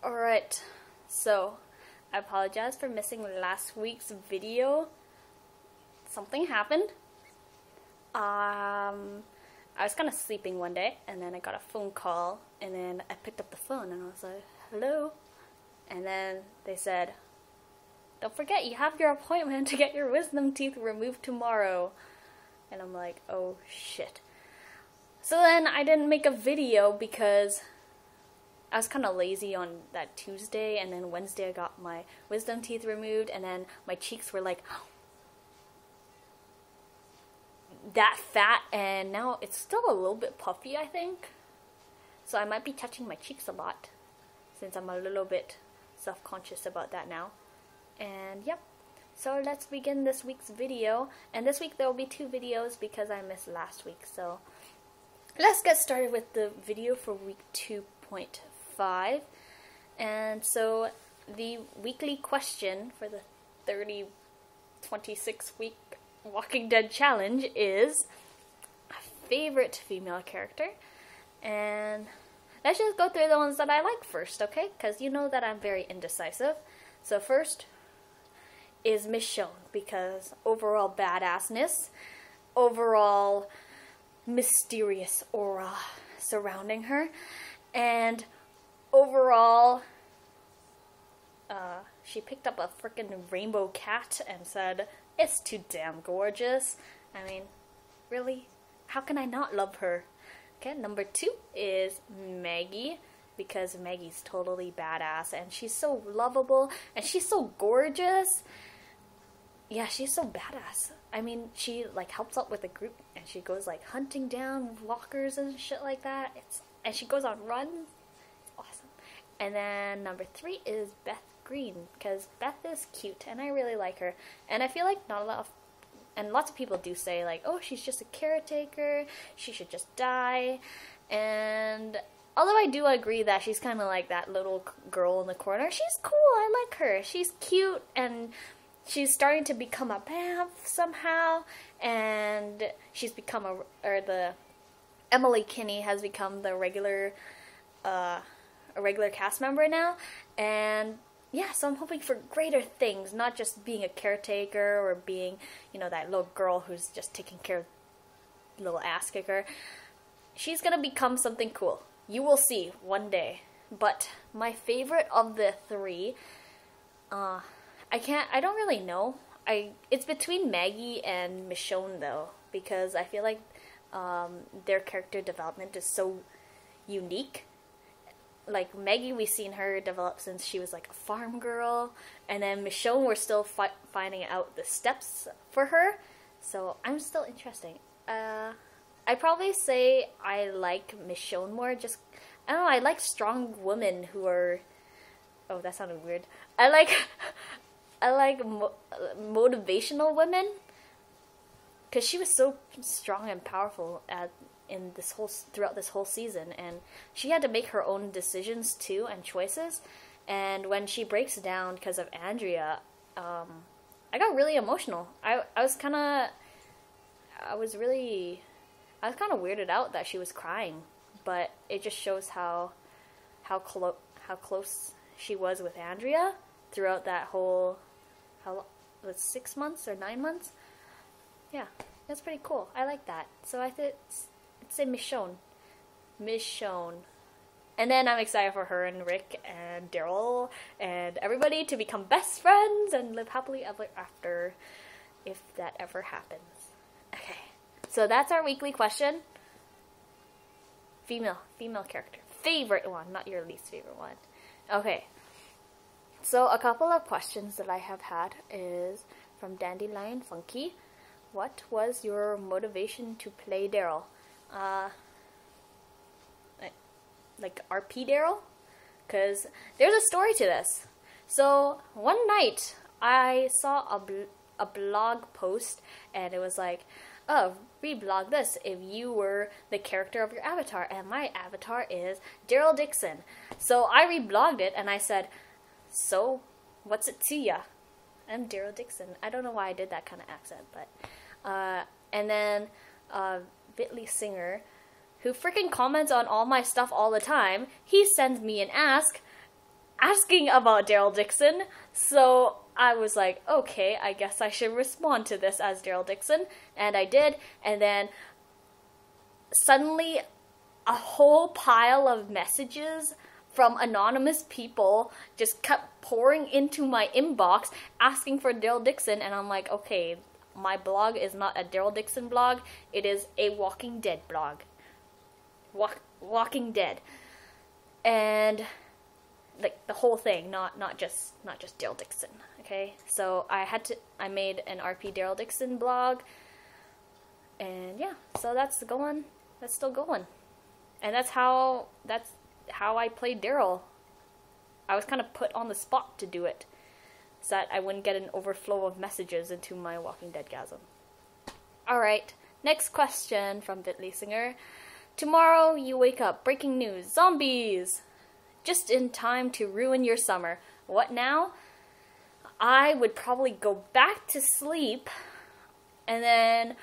Alright, so I apologize for missing last week's video. Something happened. I was kind of sleeping one day, and then I got a phone call, and then I picked up the phone, and I was like, hello? And then they said, don't forget, you have your appointment to get your wisdom teeth removed tomorrow. And I'm like, oh shit. So then I didn't make a video because I was kind of lazy on that Tuesday, and then Wednesday I got my wisdom teeth removed, and then my cheeks were like that fat, and now it's still a little bit puffy, I think. So I might be touching my cheeks a lot since I'm a little bit self-conscious about that now. And yep, so let's begin this week's video. And this week there will be 2 videos because I missed last week. So let's get started with the video for week 2.5. And so the weekly question for the 26 week Walking Dead challenge is favorite female character. And let's just go through the ones that I like first, okay? Because you know that I'm very indecisive. So first is Michonne, because overall badassness, overall mysterious aura surrounding her, and overall she picked up a freaking rainbow cat and said, it's too damn gorgeous. I mean, really? How can I not love her? Okay, number 2 is Maggie, because Maggie's totally badass, and she's so lovable, and she's so gorgeous. Yeah, she's so badass. I mean, she like helps out with the group, and she goes like hunting down walkers and shit like that. And she goes on runs. It's awesome. And then number 3 is Beth Green, because Beth is cute, and I really like her. And I feel like not a lot of, and lots of people do say like, oh, she's just a caretaker, she should just die. And although I do agree that she's kind of like that little girl in the corner, she's cool. I like her. She's cute, and she's starting to become a BAMF somehow, and she's become the Emily Kinney has become the regular cast member now. And yeah, so I'm hoping for greater things, not just being a caretaker or being, you know, that little girl who's just taking care of little ass kicker. She's gonna become something cool. You will see one day. But my favorite of the 3, I don't really know. It's between Maggie and Michonne though, because I feel like their character development is so unique. Like Maggie, we've seen her develop since she was like a farm girl, and then Michonne, we're still finding out the steps for her. So I'm still interested. I'd probably say I like Michonne more. Just I don't know. I like strong women who are. Oh, that sounded weird. I like motivational women, because she was so strong and powerful throughout this whole season, and she had to make her own decisions too and choices. And when she breaks down because of Andrea, I got really emotional. I was kind of weirded out that she was crying, but it just shows how close she was with Andrea throughout that whole, was 6 months or 9 months? Yeah, that's pretty cool. I like that. So I'd say Michonne. And then I'm excited for her and Rick and Daryl and everybody to become best friends and live happily ever after, if that ever happens. Okay, so that's our weekly question. Female character. Favorite one, not your least favorite one. Okay. So a couple of questions that I have had is from Dandelion Funky. What was your motivation to play Daryl? Like RP Daryl? Because there's a story to this. So one night I saw a blog post, and it was like, oh, reblog this if you were the character of your avatar, and my avatar is Daryl Dixon. So I reblogged it, and I said, so, what's it to ya? I'm Daryl Dixon. I don't know why I did that kind of accent, but, and then, Bitly Singer, who freaking comments on all my stuff all the time, he sends me an ask asking about Daryl Dixon. So I was like, okay, I guess I should respond to this as Daryl Dixon. And I did. And then suddenly a whole pile of messages from anonymous people just kept pouring into my inbox asking for Daryl Dixon. And I'm like, okay, my blog is not a Daryl Dixon blog. It is a Walking Dead blog. Walking Dead. And like the whole thing, not just Daryl Dixon. Okay, so I made an RP Daryl Dixon blog, and yeah, so that's still going, and that's how I played Daryl. I was kind of put on the spot to do it, so that I wouldn't get an overflow of messages into my Walking Dead-gasm. Alright, next question from Bitly Singer. Tomorrow you wake up, breaking news, zombies! Just in time to ruin your summer. What now? I would probably go back to sleep, and then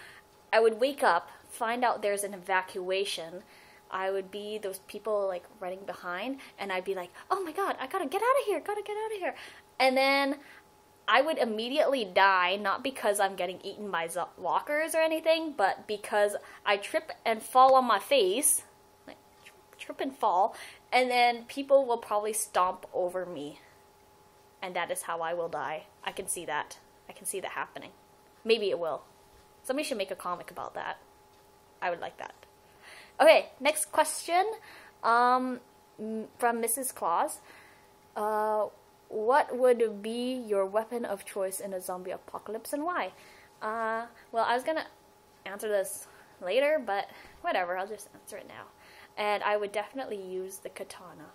I would wake up, find out there's an evacuation. I would be those people like running behind, and I'd be like, oh my god, I gotta get out of here. And then I would immediately die, not because I'm getting eaten by walkers or anything, but because I trip and fall on my face, like trip and fall, and then people will probably stomp over me. And that is how I will die. I can see that. I can see that happening. Maybe it will. Somebody should make a comic about that. I would like that. Okay, next question from Mrs. Claus. What would be your weapon of choice in a zombie apocalypse and why? Well, I was gonna answer this later, but whatever, I'll just answer it now. And I would definitely use the katana.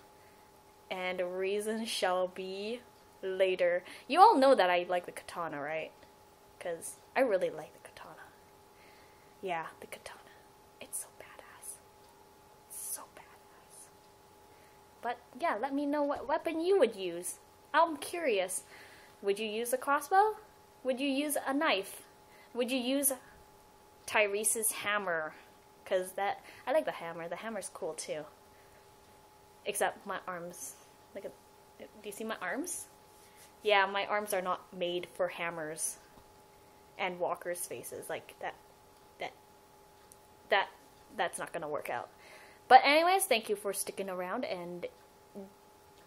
And reason shall be later. You all know that I like the katana, right? Because I really like the katana. Yeah, the katana. It's so badass. It's so badass. But yeah, let me know what weapon you would use. I'm curious. Would you use a crossbow? Would you use a knife? Would you use Tyrese's hammer? Because I like the hammer. The hammer's cool too. Except my arms. Do you see my arms? Yeah, my arms are not made for hammers and walkers' faces. Like that's not gonna work out. But anyways, thank you for sticking around and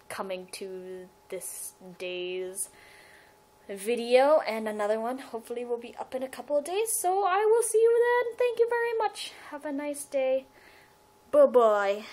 coming to this day's video, and another one hopefully will be up in a couple of days. So I will see you then. Thank you very much. Have a nice day. Bye-bye.